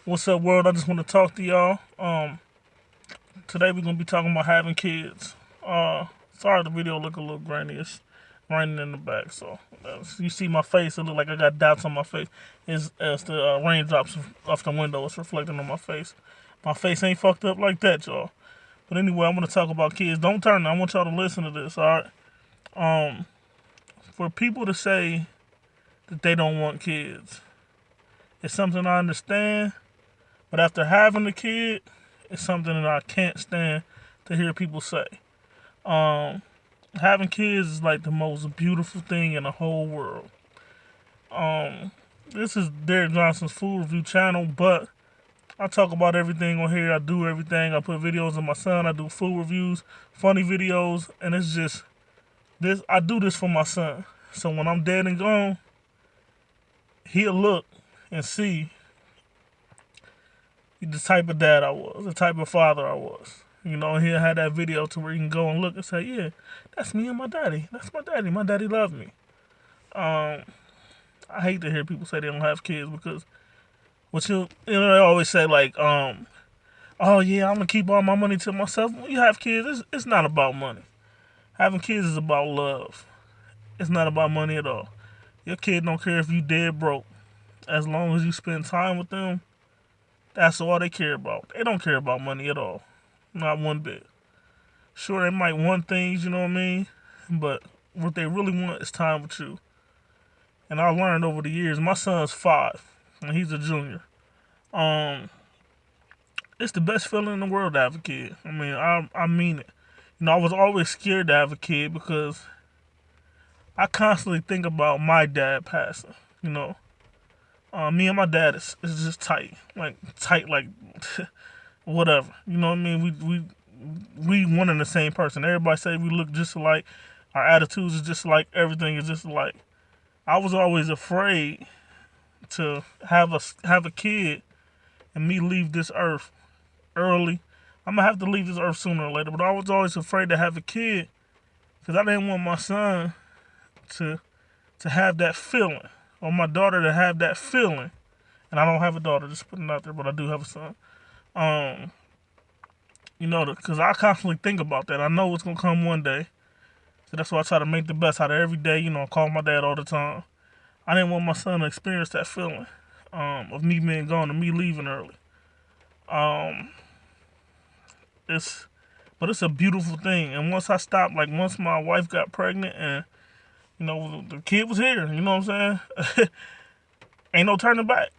What's up, world? I just want to talk to y'all. Today we're gonna be talking about having kids. Sorry the video look a little grainy. It's raining in the back, so you see my face. It look like I got dots on my face. As the raindrops off the window, it's reflecting on my face. My face ain't fucked up like that, y'all. But anyway, I want to talk about kids. Don't turn. I want y'all to listen to this. All right. For people to say that they don't want kids, it's something I understand. But after having a kid, it's something that I can't stand to hear people say. Um, Having kids is like the most beautiful thing in the whole world. Um, this is Derek Johnson's food review channel, but I talk about everything on here. I do everything. I put videos of my son. I do food reviews, funny videos, and it's just this. I do this for my son. So when I'm dead and gone, he'll look and see the type of dad I was, the type of father I was. You know, he'll have that video to where you can go and look and say, yeah, that's me and my daddy. That's my daddy. My daddy loved me. Um, I hate to hear people say they don't have kids because they always say like, oh yeah, I'm gonna keep all my money to myself. When you have kids, it's not about money. Having kids is about love. It's not about money at all. Your kid don't care if you dead broke. As long as you spend time with them, that's all they care about. They don't care about money at all. Not one bit. Sure, they might want things, you know what I mean? But what they really want is time with you. And I learned over the years, my son's 5, and he's a junior. Um, it's the best feeling in the world to have a kid. I mean, I mean it. You know, I was always scared to have a kid because I constantly think about my dad passing. You know, me and my dad is just tight, like whatever. You know what I mean? We one and the same person. Everybody say we look just alike. Our attitudes is just like everything is just alike. I was always afraid to have a kid and me leave this earth early. I'm gonna have to leave this earth sooner or later, but I was always afraid to have a kid because I didn't want my son to have that feeling or my daughter to have that feeling. And I don't have a daughter, just putting it out there, but I do have a son. Um, you know, because I constantly think about that. I know it's gonna come one day. So that's why I try to make the best out of every day. You know, I call my dad all the time. I didn't want my son to experience that feeling of me being gone and me leaving early. Um, it's but it's a beautiful thing. And once I stopped, like once my wife got pregnant and you know the kid was here, you know what I'm saying? Ain't no turning back.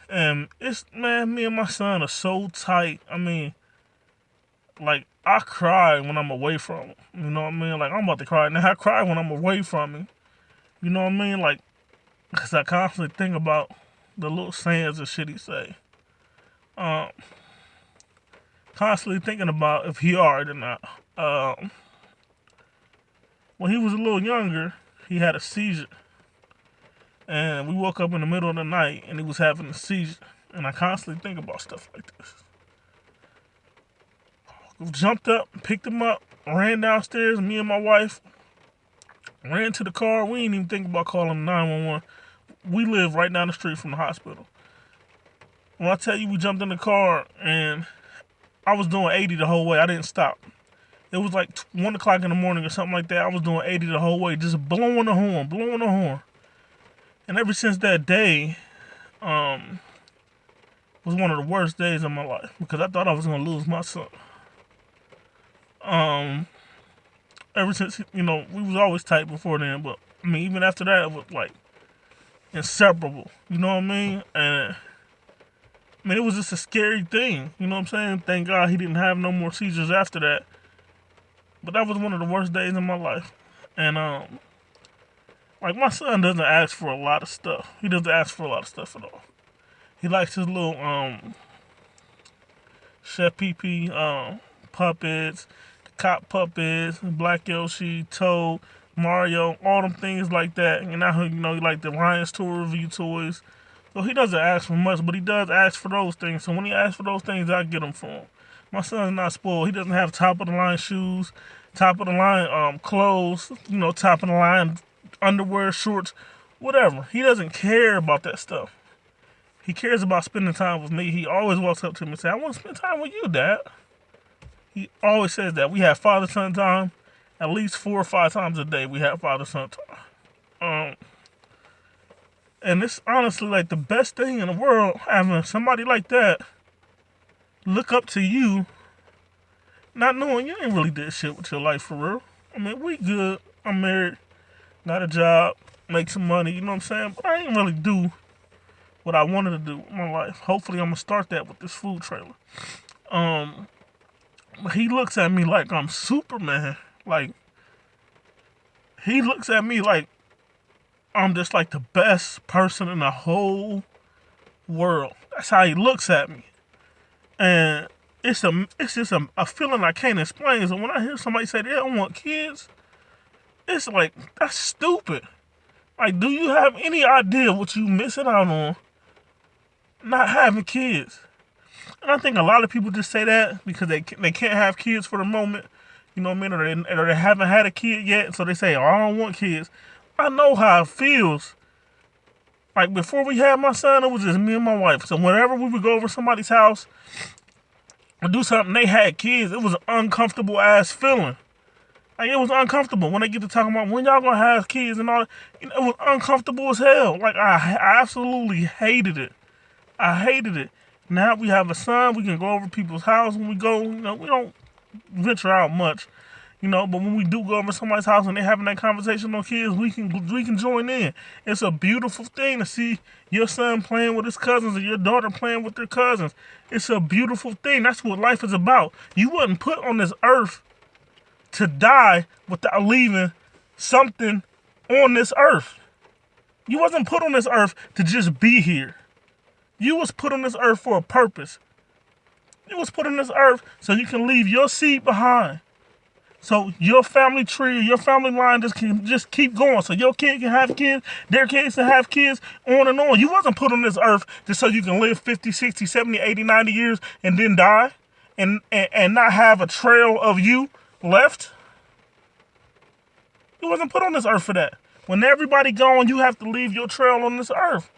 And it's man, me and my son are so tight. I mean, like I cry when I'm away from him. You know what I mean? Like I'm about to cry now. I cry when I'm away from him. You know what I mean? Like, cause I constantly think about the little sayings and shit he say. Um, Constantly thinking about if he alright or not. When he was a little younger, he had a seizure, and we woke up in the middle of the night and he was having a seizure. And I constantly think about stuff like this. We jumped up, picked him up, ran downstairs. Me and my wife ran to the car. We didn't even think about calling 911. We live right down the street from the hospital. When I tell you we jumped in the car and I was doing 80 the whole way, I didn't stop. It was like 1 o'clock in the morning or something like that. I was doing 80 the whole way, just blowing the horn, blowing the horn. And ever since that day, was one of the worst days of my life because I thought I was gonna lose my son. Um, Ever since you know we was always tight before then, but I mean even after that it was like inseparable. You know what I mean? And I mean it was just a scary thing. You know what I'm saying? Thank God he didn't have no more seizures after that. But that was one of the worst days of my life. And like my son doesn't ask for a lot of stuff. He doesn't ask for a lot of stuff at all. He likes his little Chef PP puppets, the cop puppets, Black Yoshi, Toad, Mario, all them things like that. And now you know he like the Ryan's Tour Review toys. So he doesn't ask for much, but he does ask for those things. So when he asks for those things, I get them for him. My son's not spoiled. He doesn't have top of the line shoes, top of the line clothes, you know, top of the line underwear, shorts, whatever. He doesn't care about that stuff. He cares about spending time with me. He always walks up to me and says, I want to spend time with you, Dad. He always says that. We have father-son time at least 4 or 5 times a day. We have father-son time. And it's honestly like the best thing in the world, having somebody like that look up to you, not knowing you ain't really did shit with your life for real. I mean, we good. I'm married, got a job, make some money, you know what I'm saying? But I ain't really do what I wanted to do with my life. Hopefully I'm gonna start that with this food trailer. He looks at me like I'm Superman. Like, he looks at me like I'm just like the best person in the whole world. That's how he looks at me. And it's just a feeling I can't explain. So when I hear somebody say they don't want kids, it's like, that's stupid. Like, do you have any idea what you missing out on not having kids? And I think a lot of people just say that because they can't have kids for the moment. You know what I mean? Or they haven't had a kid yet, so they say, oh, I don't want kids. I know how it feels. Like, before we had my son, it was just me and my wife. So whenever we would go over somebody's house or do something, they had kids, it was an uncomfortable ass feeling. Like, it was uncomfortable when they get to talking about when y'all gonna have kids and all that. You know, it was uncomfortable as hell. Like, I absolutely hated it. I hated it. Now we have a son, we can go over people's house when we go. You know, we don't venture out much, you know, but when we do go over somebody's house and they're having that conversation on kids, we can join in. It's a beautiful thing to see your son playing with his cousins or your daughter playing with their cousins. It's a beautiful thing. That's what life is about. You wasn't put on this earth to die without leaving something on this earth. You wasn't put on this earth to just be here. You was put on this earth for a purpose. You was put on this earth so you can leave your seed behind. So your family tree, your family line can just keep going. So your kid can have kids, their kids can have kids, on and on. You wasn't put on this earth just so you can live 50, 60, 70, 80, 90 years and then die and not have a trail of you left. You wasn't put on this earth for that. When everybody gone, you have to leave your trail on this earth.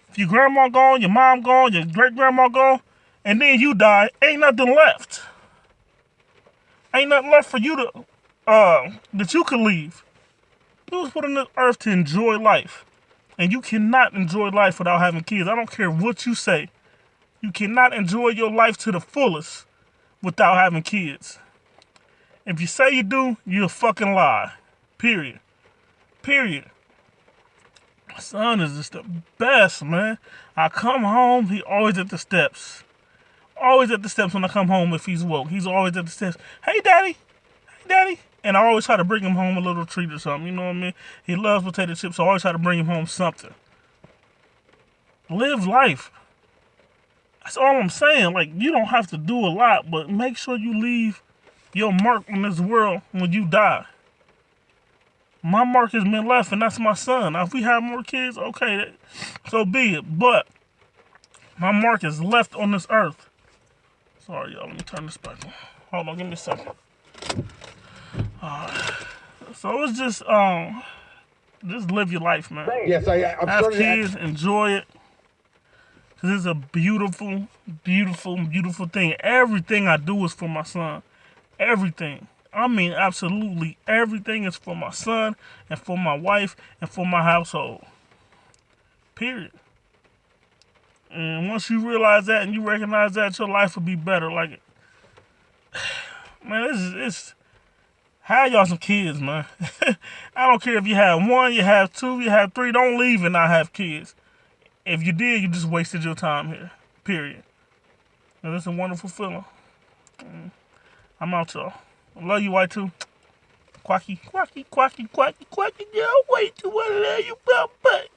If your grandma gone, your mom gone, your great-grandma gone, and then you die, ain't nothing left. Ain't nothing left for you to, that you could leave. You was put on this earth to enjoy life. And you cannot enjoy life without having kids. I don't care what you say. You cannot enjoy your life to the fullest without having kids. If you say you do, you're a fucking lie. Period. Period. My son is just the best, man. I come home, he always at the steps. Always at the steps when I come home if he's woke. He's always at the steps. Hey, Daddy. Hey, Daddy. And I always try to bring him home a little treat or something. You know what I mean? He loves potato chips, so I always try to bring him home something. Live life. That's all I'm saying. Like, you don't have to do a lot, but make sure you leave your mark on this world when you die. My mark has been left, and that's my son. Now, if we have more kids, okay, so be it. But my mark is left on this earth. Sorry, y'all. Let me turn this back on. Hold on, give me a second. So it's just live your life, man. Yes, I'm have kids, enjoy it. Cause it's a beautiful, beautiful, beautiful thing. Everything I do is for my son. Everything. I mean, absolutely everything is for my son and for my wife and for my household. Period. And once you realize that and you recognize that, your life will be better. Like, man, it's have y'all some kids, man. I don't care if you have 1, you have 2, you have 3. Don't leave and not have kids. If you did, you just wasted your time here. Period. And it's a wonderful feeling. I'm out, y'all. I love you, Y2. Quacky, quacky, quacky, quacky, quacky. Yeah, way too. I love you, bye-bye.